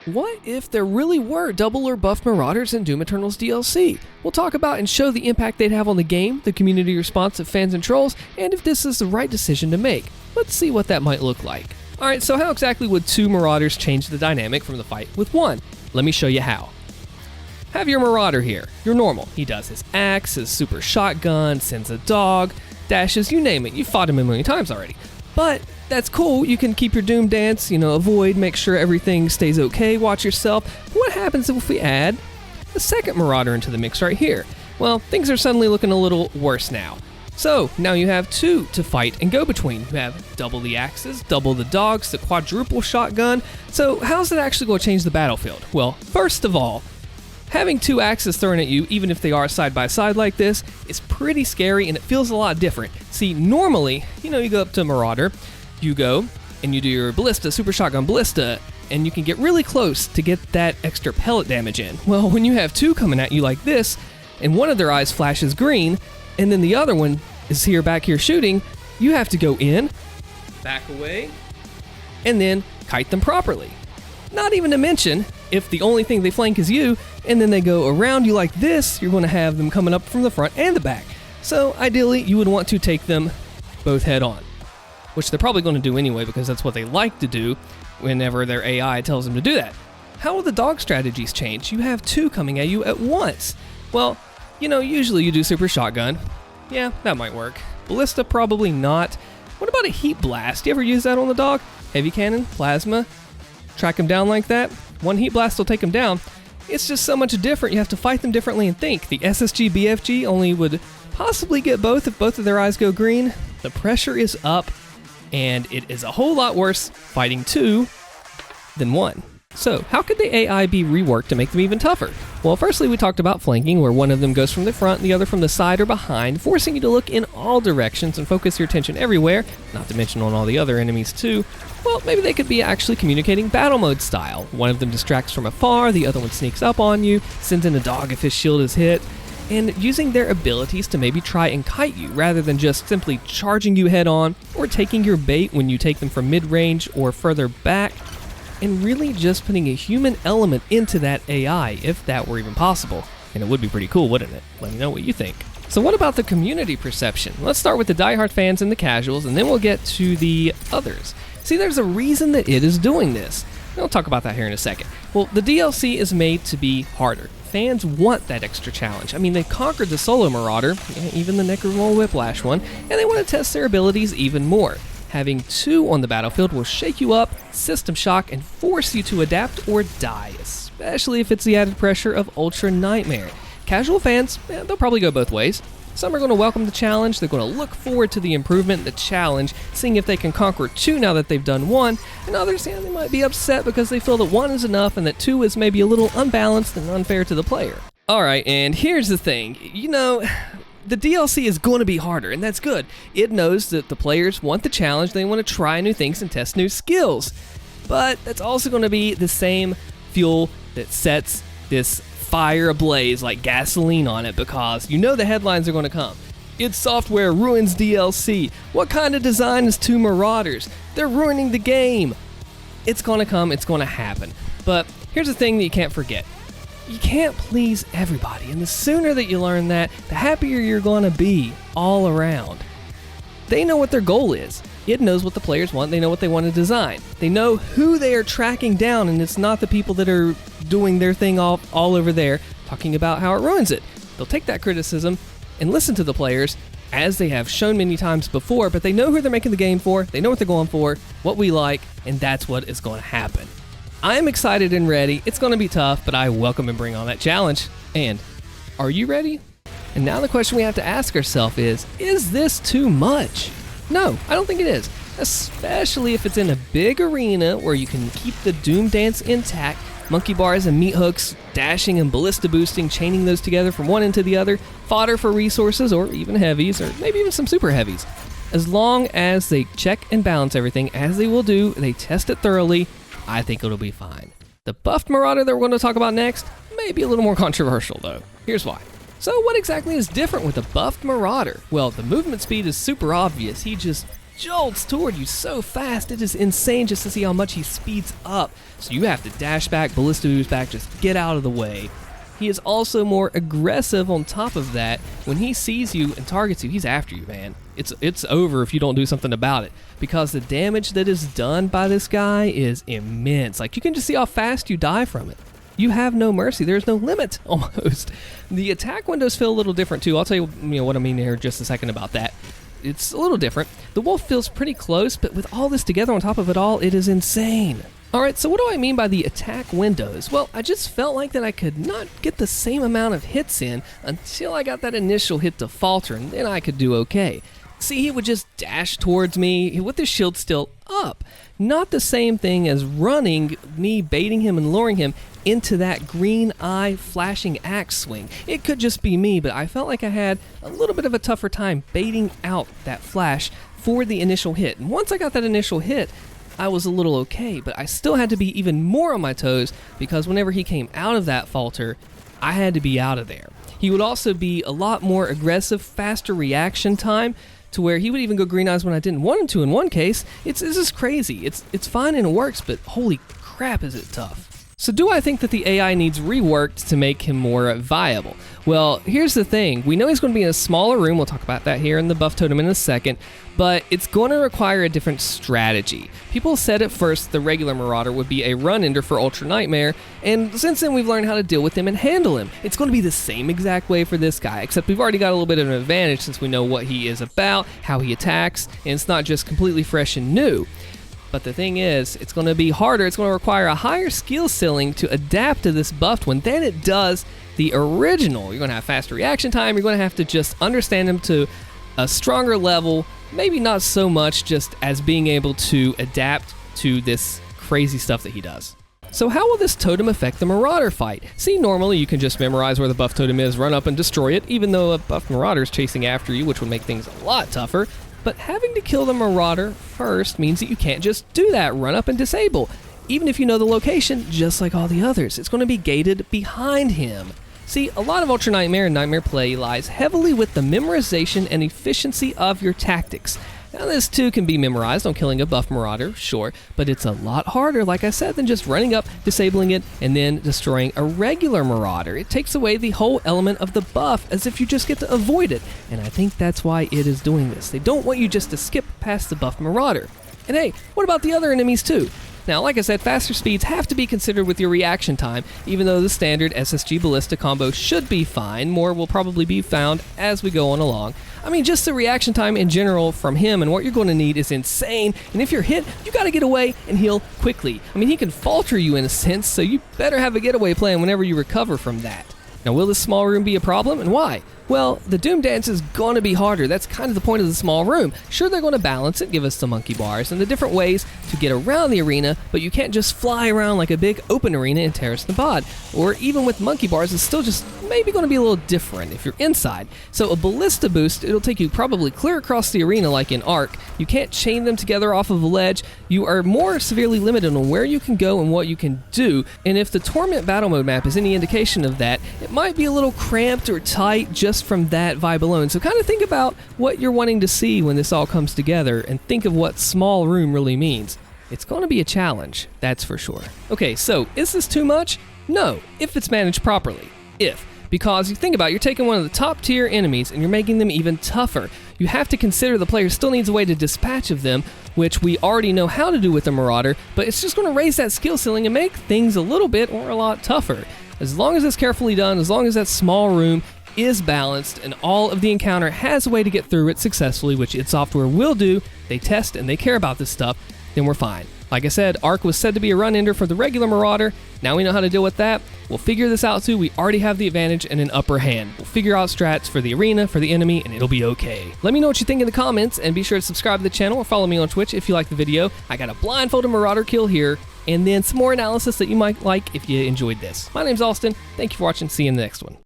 What if there really were double or buffed Marauders in Doom Eternal's DLC? We'll talk about and show the impact they'd have on the game, the community response of fans and trolls, and if this is the right decision to make. Let's see what that might look like. Alright, so how exactly would 2 Marauders change the dynamic from the fight with 1? Let me show you how. Have your Marauder here, your normal. He does his axe, his super shotgun, sends a dog, dashes, you name it. You've fought him a million times already. But that's cool, you can keep your Doom dance, avoid, make sure everything stays okay, watch yourself. But what happens if we add the second Marauder into the mix right here? Well, things are suddenly looking a little worse now. So, now you have 2 to fight and go between. You have double the axes, double the dogs, the quadruple shotgun. So, how's it actually going to change the battlefield? Well, first of all, having 2 axes thrown at you, even if they are side by side like this, is pretty scary and it feels a lot different. See, normally, you go up to Marauder, you go and you do your ballista, super shotgun ballista, and you can get really close to get that extra pellet damage in. Well, when you have 2 coming at you like this, and one of their eyes flashes green, and then the other one is back here shooting, you have to go in, back away, and then kite them properly. Not even to mention, if the only thing they flank is you, and then they go around you like this, you're going to have them coming up from the front and the back. So ideally, you would want to take them both head on, which they're probably going to do anyway because that's what they like to do whenever their AI tells them to do that. How will the dog strategies change? You have 2 coming at you at once. Well, usually you do super shotgun. Yeah, that might work. Ballista, probably not. What about a heat blast? You ever use that on the dog? Heavy cannon, plasma, track him down like that. 1 heat blast will take him down. It's just so much different. You have to fight them differently and think. The SSG BFG only would possibly get both if both of their eyes go green. The pressure is up, and it is a whole lot worse fighting 2 than 1. So, how could the AI be reworked to make them even tougher? Well, firstly, we talked about flanking, where one of them goes from the front and the other from the side or behind, forcing you to look in all directions and focus your attention everywhere, not to mention on all the other enemies too. Well, maybe they could be actually communicating battle mode style. One of them distracts from afar, the other one sneaks up on you, sends in a dog if his shield is hit, and using their abilities to maybe try and kite you rather than just simply charging you head on or taking your bait when you take them from mid-range or further back, and really just putting a human element into that AI, if that were even possible. And it would be pretty cool, wouldn't it? Let me know what you think. So what about the community perception? Let's start with the diehard fans and the casuals, and then we'll get to the others. See, there's a reason that it is doing this. We'll talk about that here in a second. Well, the DLC is made to be harder. Fans want that extra challenge. I mean, they conquered the solo Marauder, even the Necromorph Whiplash one, and they want to test their abilities even more. Having 2 on the battlefield will shake you up, system shock, and force you to adapt or die, especially if it's the added pressure of Ultra Nightmare. Casual fans, they'll probably go both ways. Some are going to welcome the challenge, they're going to look forward to the improvement, the challenge, seeing if they can conquer 2 now that they've done 1, and others, they might be upset because they feel that 1 is enough and that 2 is maybe a little unbalanced and unfair to the player. Alright, and here's the thing, the DLC is going to be harder, and that's good. It knows that the players want the challenge, they want to try new things and test new skills. But that's also going to be the same fuel that sets this fire ablaze like gasoline on it, because the headlines are going to come. Id Software ruins DLC. What kind of design is 2 Marauders? They're ruining the game. It's going to come, it's going to happen. But here's the thing that you can't forget. You can't please everybody, and the sooner that you learn that, the happier you're going to be all around. They know what their goal is. It knows what the players want, they know what they want to design. They know who they are tracking down, and it's not the people that are doing their thing all over there, talking about how it ruins it. They'll take that criticism and listen to the players, as they have shown many times before, but they know who they're making the game for, they know what they're going for, what we like, and that's what is going to happen. I'm excited and ready. It's going to be tough, but I welcome and bring on that challenge. And are you ready? And now the question we have to ask ourselves is this too much? No, I don't think it is. Especially if it's in a big arena where you can keep the Doom dance intact, monkey bars and meat hooks, dashing and ballista boosting, chaining those together from one end to the other, fodder for resources or even heavies, or maybe even some super heavies. As long as they check and balance everything, as they will do, they test it thoroughly, I think it'll be fine. The buffed Marauder that we're going to talk about next may be a little more controversial though. Here's why. So what exactly is different with the buffed Marauder? Well, the movement speed is super obvious. He just jolts toward you so fast. It is insane just to see how much he speeds up. So you have to dash back, Ballista Boost back, just get out of the way. He is also more aggressive on top of that. When he sees you and targets you, he's after you, man. It's over if you don't do something about it, because the damage that is done by this guy is immense. Like, you can just see how fast you die from it. You have no mercy. There's no limit, almost. The attack windows feel a little different, too. I'll tell you, what I mean here in just a second about that. It's a little different. The wolf feels pretty close, but with all this together on top of it all, it is insane. Alright, so what do I mean by the attack windows? Well, I just felt like that I could not get the same amount of hits in until I got that initial hit to falter, and then I could do okay. See, he would just dash towards me with his shield still up. Not the same thing as running, me baiting him and luring him into that green eye flashing axe swing. It could just be me, but I felt like I had a little bit of a tougher time baiting out that flash for the initial hit. And once I got that initial hit, I was a little okay, but I still had to be even more on my toes, because whenever he came out of that falter, I had to be out of there. He would also be a lot more aggressive, faster reaction time, to where he would even go green eyes when I didn't want him to in one case. It's just crazy. It's fine and it works, but holy crap is it tough. So do I think that the AI needs reworked to make him more viable? Well, here's the thing. We know he's going to be in a smaller room. We'll talk about that here in the buff totem in a second, but it's going to require a different strategy. People said at first the regular Marauder would be a run-ender for Ultra Nightmare, and since then we've learned how to deal with him and handle him. It's going to be the same exact way for this guy, except we've already got a little bit of an advantage since we know what he is about, how he attacks, and it's not just completely fresh and new. But the thing is, it's going to be harder. It's going to require a higher skill ceiling to adapt to this buffed one than it does the original. You're going to have faster reaction time. You're going to have to just understand him to a stronger level. Maybe not so much just as being able to adapt to this crazy stuff that he does. So how will this totem affect the Marauder fight? See, normally you can just memorize where the buff totem is, run up and destroy it, even though a buff Marauder is chasing after you, which would make things a lot tougher. But having to kill the Marauder first means that you can't just do that, run up and disable. Even if you know the location, just like all the others, it's going to be gated behind him. See, a lot of Ultra Nightmare and Nightmare play lies heavily with the memorization and efficiency of your tactics. Now this too can be memorized on killing a buff Marauder, sure, but it's a lot harder, like I said, than just running up, disabling it, and then destroying a regular Marauder. It takes away the whole element of the buff as if you just get to avoid it, and I think that's why it is doing this. They don't want you just to skip past the buff Marauder. And hey, what about the other enemies too? Now, like I said, faster speeds have to be considered with your reaction time, even though the standard SSG Ballista combo should be fine. More will probably be found as we go on along. I mean, just the reaction time in general from him and what you're going to need is insane, and if you're hit, you got to get away and heal quickly. I mean, he can falter you in a sense, so you better have a getaway plan whenever you recover from that. Now, will this small room be a problem, and why? Well, the Doom Dance is going to be harder. That's kind of the point of the small room. Sure, they're going to balance it, give us the monkey bars, and the different ways to get around the arena, but you can't just fly around like a big open arena in Terrace Nabad. Or even with monkey bars, it's still just maybe going to be a little different if you're inside. So a Ballista Boost, it'll take you probably clear across the arena like in Ark. You can't chain them together off of a ledge. You are more severely limited on where you can go and what you can do. And if the Torment Battle Mode map is any indication of that, it might be a little cramped or tight just from that vibe alone. So kind of think about what you're wanting to see when this all comes together and think of what small room really means. It's going to be a challenge, that's for sure. Okay, so is this too much? No, if it's managed properly. Because you think about it, you're taking one of the top tier enemies and you're making them even tougher. You have to consider the player still needs a way to dispatch of them, which we already know how to do with the Marauder, but it's just going to raise that skill ceiling and make things a little bit or a lot tougher. As long as it's carefully done, as long as that small room is balanced and all of the encounter has a way to get through it successfully, which id Software will do, they test and they care about this stuff, then we're fine. Like I said, Ark was said to be a run-ender for the regular Marauder. Now we know how to deal with that. We'll figure this out too. We already have the advantage and an upper hand. We'll figure out strats for the arena, for the enemy, and it'll be okay. Let me know what you think in the comments, and be sure to subscribe to the channel or follow me on Twitch if you like the video. I got a blindfolded Marauder kill here, and then some more analysis that you might like if you enjoyed this. My name's Austin. Thank you for watching. See you in the next one.